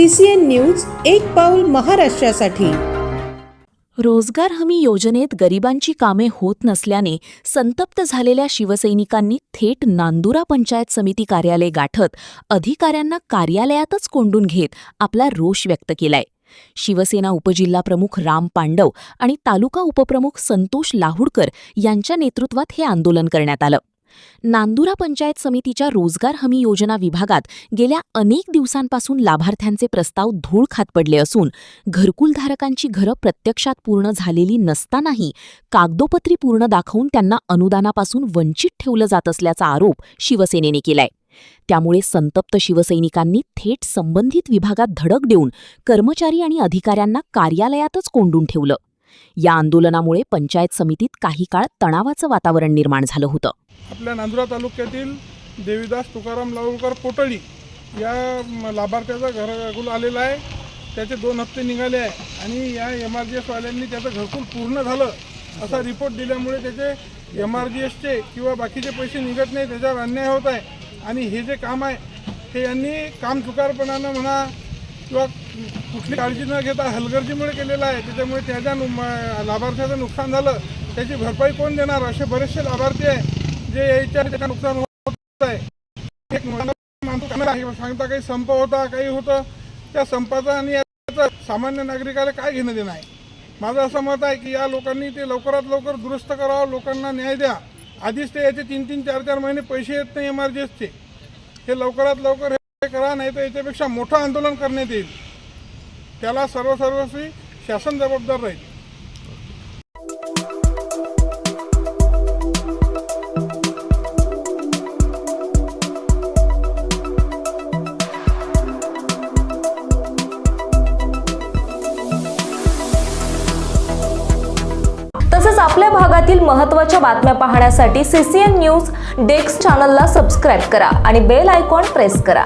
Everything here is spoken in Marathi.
CCN न्यूज एक पाऊल महाराष्ट्रासाठी। रोजगार हमी योजनेत गरिबांची कामे होत नसल्याने संतप्त झालेल्या शिवसैनिकांनी थेट नांदुरा पंचायत समिती कार्यालय गाठत अधिकाऱ्यांना कार्यालयातच कोंडून घेत आपला रोष व्यक्त केलाय। शिवसेना उपजिल्हाप्रमुख राम पांडव आणि तालुका उपप्रमुख संतोष लाहुडकर यांच्या नेतृत्वात हे आंदोलन करण्यात आलं। नांदुरा पंचायत समितीच्या रोजगार हमी योजना विभागात गेल्या अनेक दिवसांपासून लाभार्थ्यांचे प्रस्ताव धूळ खात पडले असून घरकुलधारकांची घरं प्रत्यक्षात पूर्ण झालेली नसतानाही कागदोपत्री पूर्ण दाखवून त्यांना अनुदानापासून वंचित ठेवलं जात असल्याचा आरोप शिवसेनेने केलाय। त्यामुळे संतप्त शिवसैनिकांनी थेट संबंधित विभागात धडक देऊन कर्मचारी आणि अधिकाऱ्यांना कार्यालयातच कोंडून ठेवलं। या आंदोलनामुळे पंचायत समितीत काही काळ तणावाचं वातावरण निर्माण झालं होतं। आपल्या नांदुरा तालुक्यातील देवीदास तुकाराम लाहुडकर पोटळी या लाभार्थ्याचा घरकुल आलेला आहे। त्याचे 2 हप्ते निघाले आहे आणि या MRGS वाल्यांनी त्याचं घरकुल पूर्ण झालं असा रिपोर्ट दिल्यामुळे त्याचे MRGSचे किंवा बाकीचे पैसे निघत नाही, त्याच्यावर अन्याय होत आहे। आणि हे जे काम आहे हे यांनी काम चुकारपणानं म्हणा किंवा कुठली काळजी न घेता हलगर्जीमुळे केलेलं आहे। त्याच्यामुळे त्याच्या लाभार्थ्याचं नुकसान झालं, त्याची भरपाई कोण देणार? असे बरेचसे लाभार्थी आहे जे याच्या त्याचं नुकसान होत आहे। एक माणूस सांगता काही संप होता, काही होतं, त्या संपाचा आणि याचा सामान्य नागरिकाला काय घेणं देणं आहे? माझं असं मत आहे की या लोकांनी ते लवकरात लवकर दुरुस्त करावं, लोकांना न्याय द्या। आधीच ते याचे 3-3, 4-4 महिने पैसे येत नाही MRGSचे, हे लवकरात लवकर हे करा, नाही तर याच्यापेक्षा मोठं आंदोलन करण्यात येईल। त्याला सर्वस्वी शासन जबाबदार राहील। तसेच आपल्या भागातील महत्त्वाच्या बातम्या पाहण्यासाठी CCN न्यूज डेस्क चॅनलला सबस्क्राइब करा आणि बेल आयकॉन प्रेस करा।